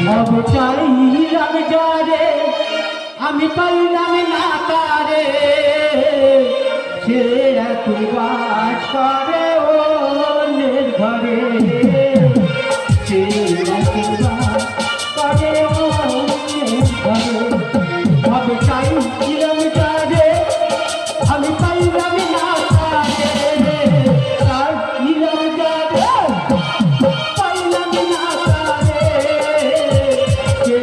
হবে চাইলাম যারে আমি পাইলাম না তারে সে এখন বাস করে অন্যের ঘরে সে এখন বাস করে অন্যের ঘরে হবে চাইলাম যারে আমি পাইলাম না তারে চাইলাম যারে পাইলাম না তারে সে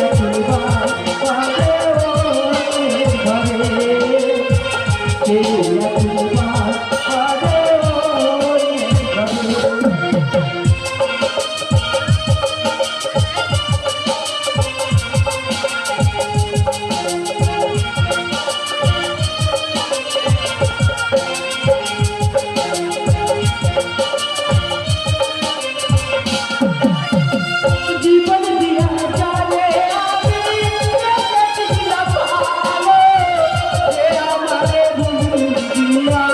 এখন বাস করে অন্যের ঘরে সে এখন বাস করে অন্যের ঘরে জীবন দিয়া জানে আমি ছিলাম ভালো সে আমারে ভুল দিয়া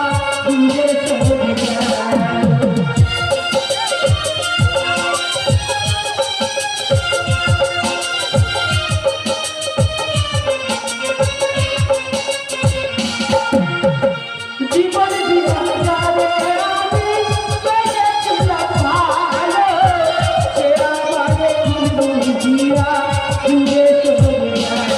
দূরে চলে গেল জীবন দিয়া জানে আমি ছিলাম ভালো সে আমারে ভুল দিয়া দূরে চলে গেল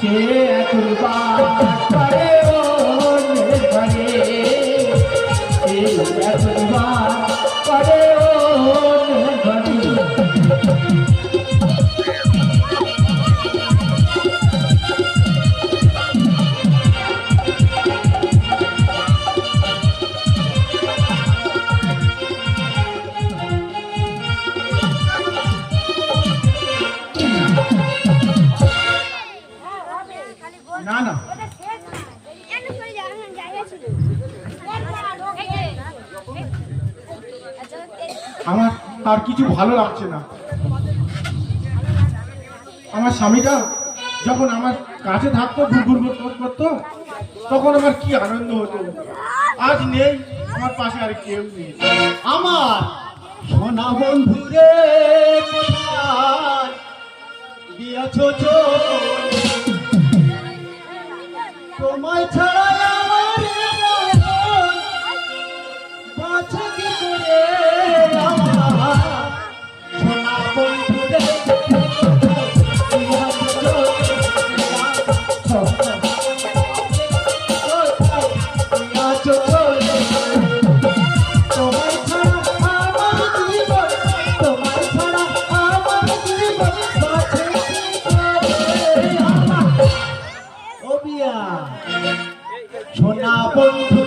সে এখন বাস করে অন্যের ঘরে সে এখন বাস করে অন্যের ঘরে না না আমার আর কিছু ভালো লাগছে না। আমার স্বামীটা যখন আমার কাছে থাকতো ঘুর করতো তখন আমার কি আনন্দ হতো। আজ নেই, আমার পাশে আর কেউ নেই। আমার সোনা বন্ধুরে কোথায় দিয়েছো চলে? তোমায় ছাড়া আমার মন বাঁচে কি করে? আমার সোনা বন্ধুরে সোনা বন্ধু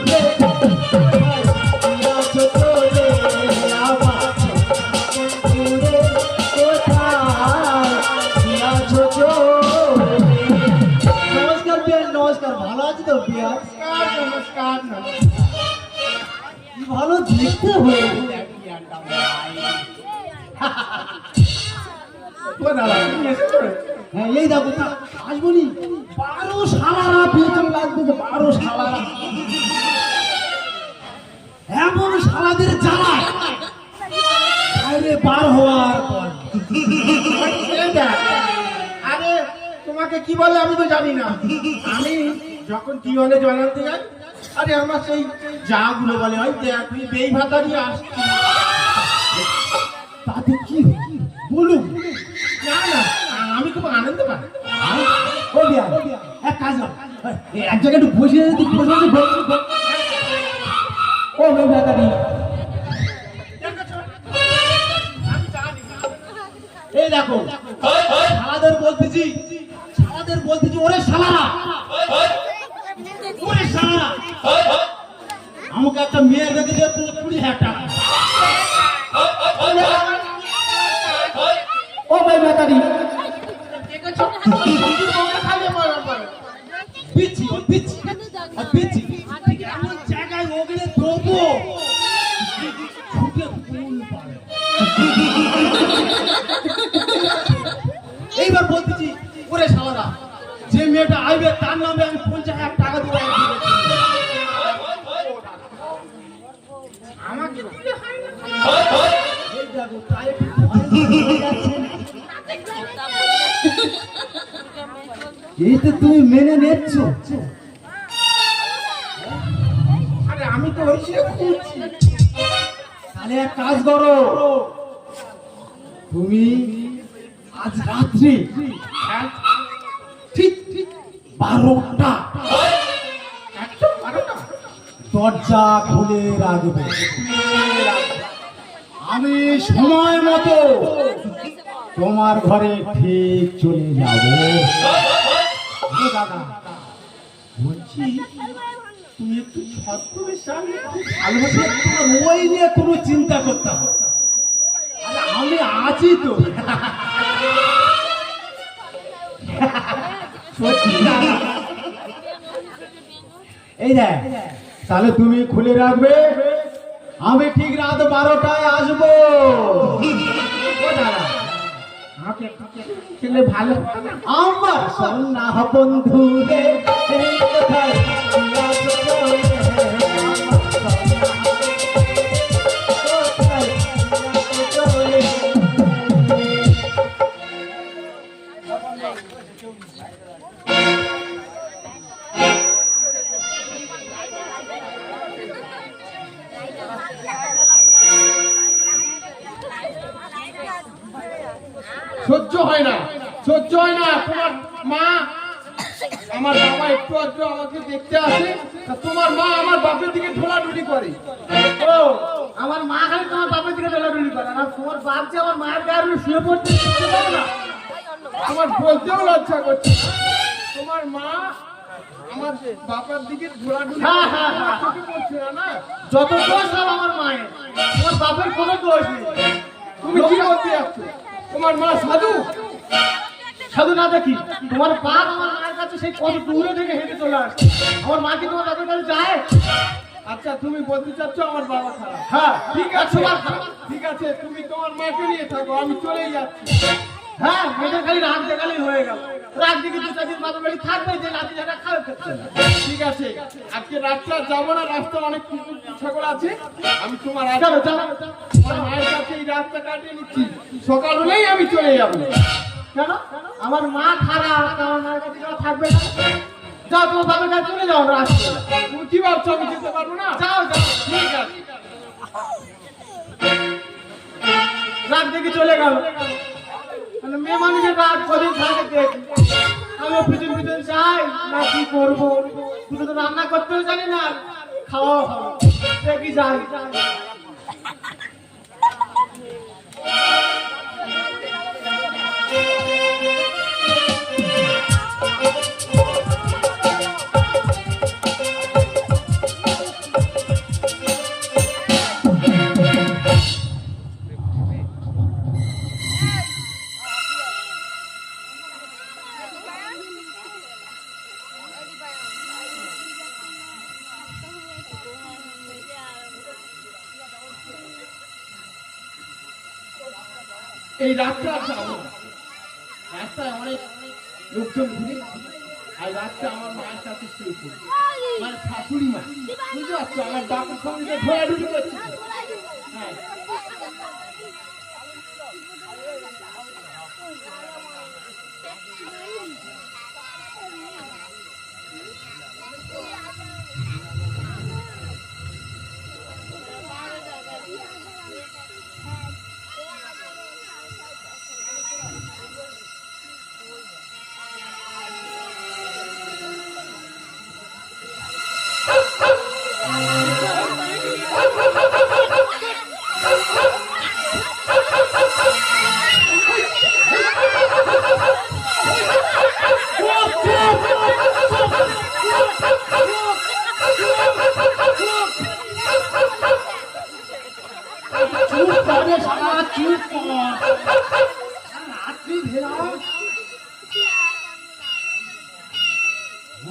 নমস্কার, নমস্কার। ভালো আছি তো বিয়া? নমস্কার। কি ভালো দেখতে হয়ে হ্যাঁ, এই দেখো আসবনি 12 শালারা পেছনে লাগতেছে। 12 শালারা এমন শালাদের জ্বালায় বাইরে বার হওয়ার পর। আরে তোমাকে কি বলে আমি তো জানি না। আমি যখন কি হলে জল আনতে যাই, আরে আমার সেই যা গুলো বলে ওই দেখ তুই বেই ভাতা নিয়ে আসছি। তাতে কি বলুন? না না, আমি খুব আনন্দ পাই। ও বিয়া, এক কাজ কর, এক জায়গায় একটু বসে ও মেয়ে ব্যাটারি এই দেখো শালাদের বলতেছি ওরে শালারা, ওরে শালারা আমাকে একটা মেয়ে দেখে দিয়ে 20,000 টাকা। ও ভাই ব্যাটারি পিছি পিছি পিছি এমন জায়গায় ওগলে দেবো ছুটে ফুল পাবে। এইবার বলতেছি ওরে শালারা চাইবে তার নামে আমি 50,000 টাকা দেবো আমাকে দিলে হয় না। এই দেখো তাই একটু ভয় হয়ে যাচ্ছে না। এই তো তুমি মেনে নিচ্ছ। আরে আমি তো ওই সে খুঁজছি। তাহলে এক কাজ করো, তুমি আজ রাত্রি ঠিক 12টা একদম 12টা দরজা খুলে রাখবে। আমি সময় মতো তোমার ঘরে ঠিক চলে যাব। দাদা বলছি তুই একটু ছদ্মবেশে খুব ভালোবাসি। তোমার ওই নিয়ে কোনো চিন্তা করতে হবে না। আরে আমি আছি তো। সত্যি দাদা। এই দেখ, তাহলে তুমি খুলে রাখবে, আমি ঠিক রাত 12টায় আসবো। ও দাদা আমাকে একটু খেলে ভালো হতো না? আমার সোনা বন্ধু রে, এই কোথায় আছো চলে? কোথায় আছো চলে? সহ্য হয় না, সহ্য হয় না। তোমার মা আমার বাবা একটু আধটু আমাকে দেখতে আসে, তা তোমার মা আমার বাপের দিকে ঢোলাঢুলি করে। ও, আমার মা খালি তোমার বাপের দিকে দৌড়াদৌড়ি করে, আর তোমার বাপ যে আমার মায়ের গায়ে উপরে শুয়ে পড়তে দিতে পারে না। আমার বলতেও লজ্জা করছে। তোমার মা আমার বাবার দিকে ঢোলাঢুলি হ্যাঁ, হ্যাঁ, হ্যাঁ। চোখে পড়ছে না, না? যত দোষ সব আমার মায়ের, তোমার বাপের কোনো দোষ নেই। তুমি কি বলতে যাচ্ছ? তোমার মা সাধু? সাধু না দেখি, তোমার বাপ আমার মায়ের কাছে সেই কত দূরে থেকে হেঁটে চলে আসছে। আমার মা কি তোমার বাপের কাছে যায়? আচ্ছা তুমি বলতে চাচ্ছ আমার বাবা খারাপ? হ্যাঁ, ঠিক আছে, তোমার খারাপ। ঠিক আছে, তুমি তোমার মাকে নিয়ে থাকো, আমি চলেই যাচ্ছি। হ্যাঁ, মেয়েদের খালি রাত দেখালেই হয়ে গেল। রাত দিকে 2-4 দিন বাপের বাড়ি থাকবে, যে রাতে যারা খারাপ করছে না। ঠিক আছে, আজকে রাতটা যাবো না, রাস্তায় অনেক কুকুর ছাগল আছে। আমি তোমার চলো, চলো। আমার মায়ের কাছে এই রাতটা কাটিয়ে নিচ্ছি, সকাল হলেই আমি চলে যাবো। কেন? আমার মা খারাপ, আমার মায়ের কাছে কেউ থাকবে না। যাও, তোমার বাপের কাছে চলে যাও না আসতে। তুমি কি ভাবছো আমি যেতে পারবো না? যাও, যাও। ঠিক আছে। রাত দেখে চলে গেল। মানে মেয়ে মানুষের রাত কদিন থাকে দেখি। আমিও পিছন পিছন যাই, না কি করবো, শুধু তো রান্না করতেও জানি না, খাওয়াও খাবো, দেখি যাই। এই রাতটা আর যাবো না। রাস্তায় অনেক লোকজন ঘুরে, আর রাতটা আমার মায়ের কাছে শুয়ে পড়ি। মানে শাশুড়ি মা, বুঝতে পারছো, আমার বাপের সঙ্গে ঘোরাঘুরি করছে। হ্যাঁ,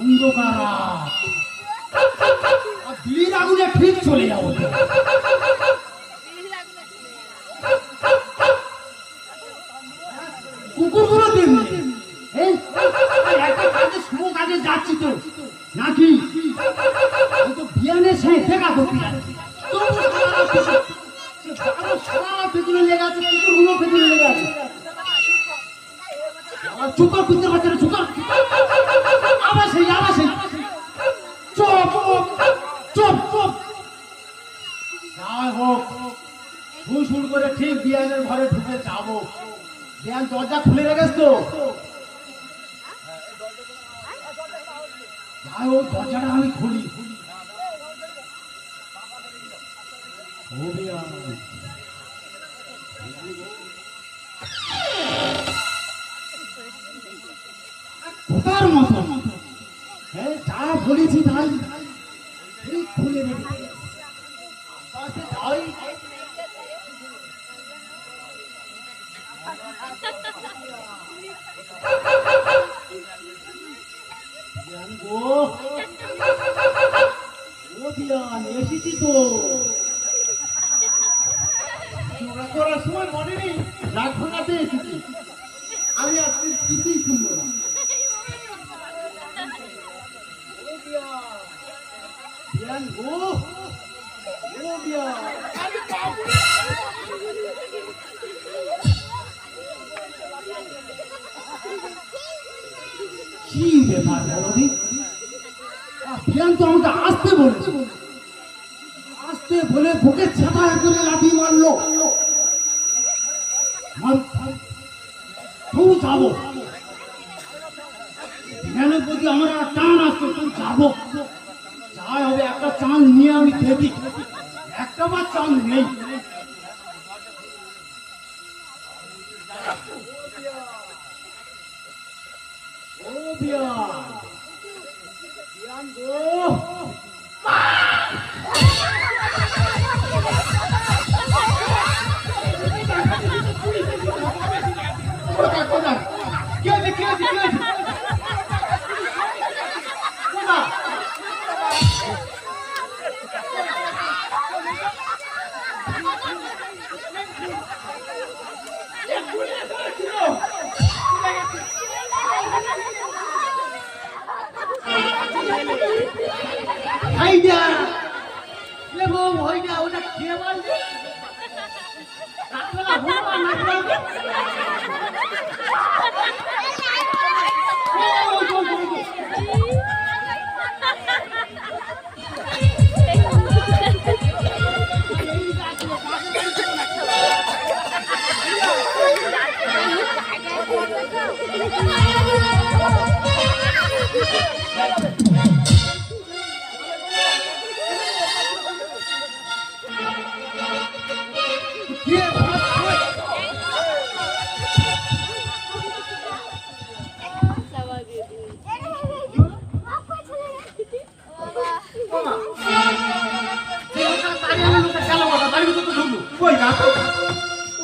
অন্ধকার রাত, আর বিড়ির আগুনে ঠিক চলে যাবো। কুকুরগুলো দিন এই একটা কাজে শুভ কাজে যাচ্ছি তো নাকি আমি তো বিয়ানের সেই দেখা করতে যাচ্ছি তবু সারা পেছনে লেগে আছে কুকুরগুলো পেছনে লেগে আছে চুপ কর করতে পারছে না চুপ কর আবার সেই চুপ চুপ চুপ চুপ যাই হোক শুরু করে ঠিক বিয়ানের ঘরে ঢুকে যাবো। বিয়ান দরজা খুলে রেখেছ তো? যাই হোক দরজাটা আমি খুলি। ও বিয়ান, কোথার মতো হ্যাঁ যা বলেছি তাই ঠিক খুলে রেখে আস্তে যাই বিয়ান গো ও বিয়ান এসেছি তো ঝগড়া করার সময় মনে নেই রাগ ভাঙাতে এসেছি। আমি আর তুই কিছুই শুনবো না। বিয়ান গো ও বিয়ান কি ব্যাপার বলদি বিয়ান তো আমাকে আসতে বলেছে আসতে বলে বুকে ছাপায় করে লাঠি মারলো তবু যাবো বিয়ানের প্রতি আমার একটা টান আসতো তবু যাবো যাই হবে একটা চাঁদ নিয়ে আমি দেখি একটা বার চাঁদ নেই ও বিয়ান বিয়ান গো কোথায় কোথায় কি হয়েছে কি হয়েছে কি হয়েছে? কোথায়? আইডা এ বউ হইডা ওটা কে বলছে? রাতবেলা ঘুমাবা না ঘুমাবা?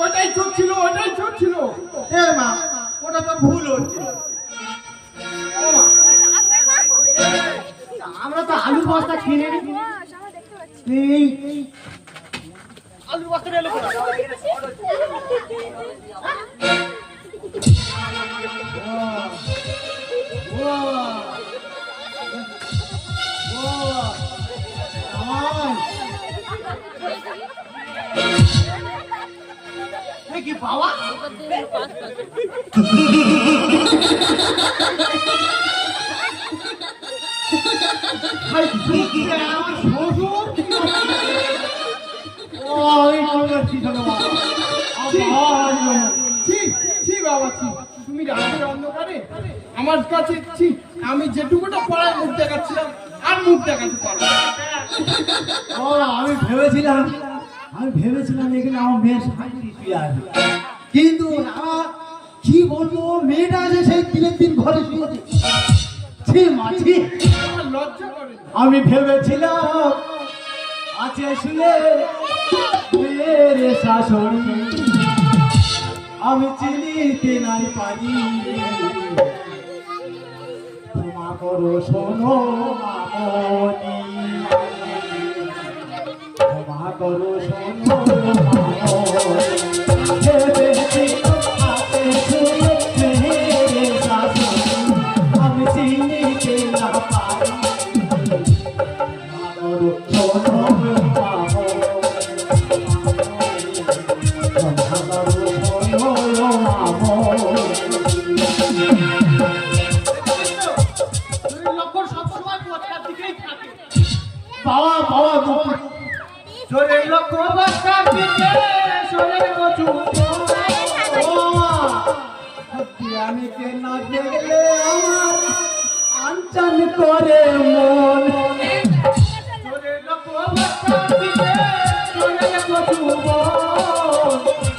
ওটাই চোখ ছিল ওটাই চোখ ছিল। এ মা ওটা তো ভুল হচ্ছে। ও মা আমরা তো আলুর বস্তা কিনে এই আলুর বস্তা এলো কোথায়? কি বাবা আমার শ্বশুর ওই করছি বাবা তুমি রাতের অন্ধকারে আমার কাছে আমি যেটুকুটা পড়ায় মুখ দেখাচ্ছিলাম আর মুখ দেখাতে পারবো। ও আমি ভেবেছিলাম এখানে আমার মেয়ের শান্তি শুয়ে আছে কিন্তু কি বলবো মেয়েটা আছে সেই দিনের দিন ঘরে শুয়েছে আমার লজ্জা করে। আমি ভেবেছিলাম আছে শুয়ে মেয়ের শাশুড়ি আমি চিনিতে নাই পারি ক্ষমা করো শোনো মামনি ক্ষমা করো শোনো মামনি ভেবেছিলাম আছে শুয়ে মেয়ের শাশুড়ি চোরের লক্ষণ সবসময় পথটার দিকেই থাকে। বাবা বাবা দুঃখ চোরের লক্ষণ পথটার দিকে, চোরের কচু বিয়ানিকে না দেখলে আমার আনচান করে মন। চোরের লক্ষণ পথটার দিকে, চোরের কচু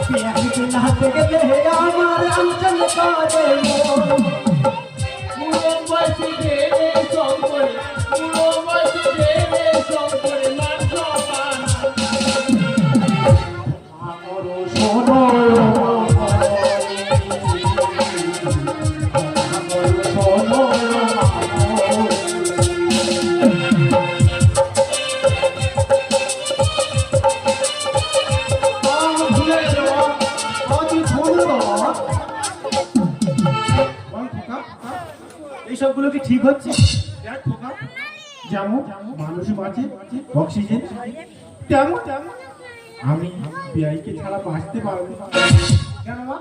বিয়ানিকে না দেখলে আমার আনচান করে মন। পুরো বয়সে গেলে সব করে, পুরো বয়সে গেলে সব করে মান সম্মান। আমার শোনো এইসবগুলো কি ঠিক হচ্ছে? দেখ খোকা, যেমন মানুষ বাঁচে অক্সিজেন, তেমন আমি বিআইকে ছাড়া বাঁচতে পারবো না। কেন মা?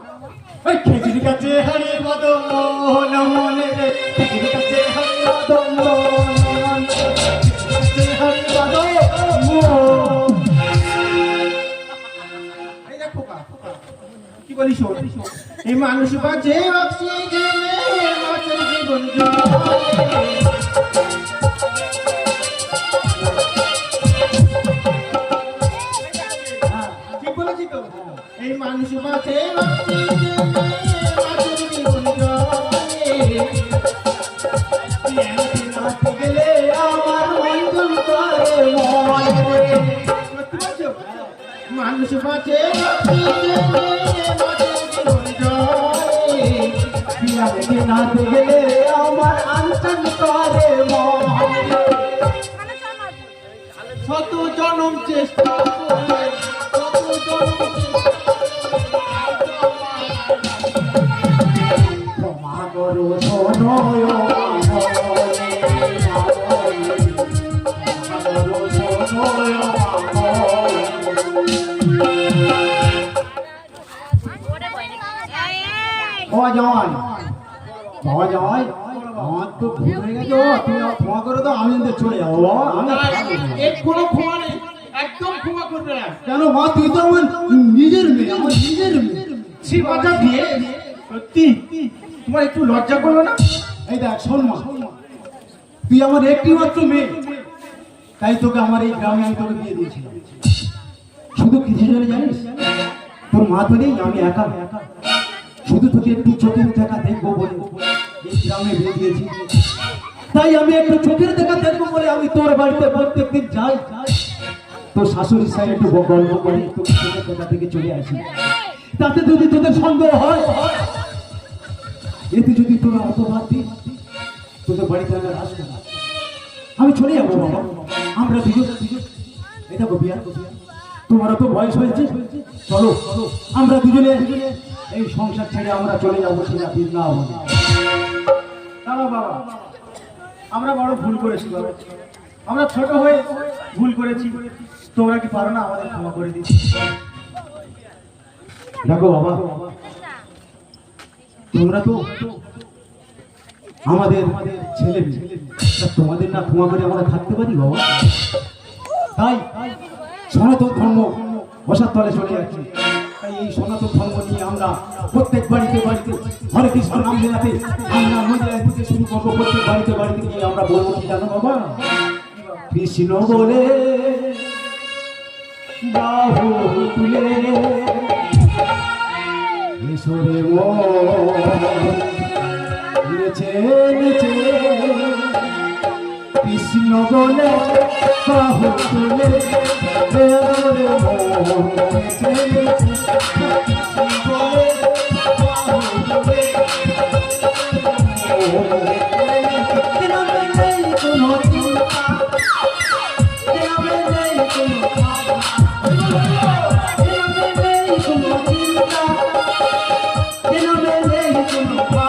ওই খেজুর গাছে হরে মদন মনে রে, খেজুর গাছে হরে মদন হরে মদন। এই দেখ খোকা, কি বলিস শোন, এই মানুষ বাঁচে অক্সিজেনে, মাছের জীবন ঠিক বলেছি তো? এই মানুষ বাঁচে অক্সিজেনে, মাছের জীবন নাচতে গেলে আমার মন করে মন রে। সত্যি বলছো? মানুষ বাঁচে অক্সিজেনে, মাছের জীবন জলে। বিয়ানিকে নাচতে গেলে আমার আনচান করে মন রে। শত জনম চেষ্টা করে, শত জনম ক্ষমা করো শোনো বাবা জামাই, বাবা জামাই, আমার তো ভুল হয়ে গেছে বাবা, তুমি আমার ক্ষমা করে দাও, আমি কিন্তু চলে যাবো বাবা। আমি আর থাকবো না। এর কোনো ক্ষমা নেই, একদম ক্ষমা করবে না। কেন মা, তুই তো আমার নিজের মেয়ে, আমার নিজের মেয়ে। সে বাচ্চা দিয়ে সত্যি তোমার একটু লজ্জা করলো না? এই দেখ শোন মা, তুই আমার একটি মাত্র মেয়ে, তাই তোকে আমার এই গ্রামে আমি তোকে দিয়ে দিয়েছিলাম। শুধু কিছু জনে জানিস, তোর মা তো নেই, আমি একা একা, শুধু তোকে একটু চোখের দেখা দেখবো বলে এই গ্রামে বিয়ে দিয়েছি। তাই আমি একটু চোখের দেখা দেখবো বলে আমি তোর বাড়িতে প্রত্যেকদিন যাই, তোর শাশুড়ির সাথে একটু গল্প করি, তোকে চোখের দেখা থেকে চলে আসি। তাতে যদি তোদের সন্দেহ হয়, এতে যদি তোরা অপবাদ দিস, তোদের বাড়িতে আমি আর আসবো না, আমি চলে যাবো বাবা। আমরা দুজন এটা বিয়া, তোমারও তো বয়স হয়েছে, চলো আমরা দুজনে এই সংসার ছেড়ে আমরা চলে যাবো সেটা বৃন্দাবনে। দাঁড়াও বাবা, আমরা বড় ভুল করেছি বাবা, আমরা ছোট হয়ে ভুল করেছি, তোমরা কি পারো না আমাদের ক্ষমা করে দিতে? দেখো বাবা, তোমরা তো আমাদের ছেলে মেয়ে, তা তোমাদের না ক্ষমা করে আমরা থাকতে পারি বাবা? তাই সনাতন ধর্ম বসার তলে চলে যাচ্ছে। তাই এই সনাতন ধর্ম নিয়ে আমরা প্রত্যেক বাড়িতে বাড়িতে হরে কৃষ্ণ নাম জেলাতে আমরা মন্দিরে থেকে শুরু করবো, প্রত্যেক বাড়িতে বাড়িতে গিয়ে আমরা বলবো কি জানো বাবা? কৃষ্ণ বলে বাহু তুলে ঈশ্বরে নেচে নেচে, কৃষ্ণ বলে বাহু তুলে নেচে নেচে, কৃষ্ণ বলে বাহু তুলে কোনো চিন্তা, কোনো চিন্তা,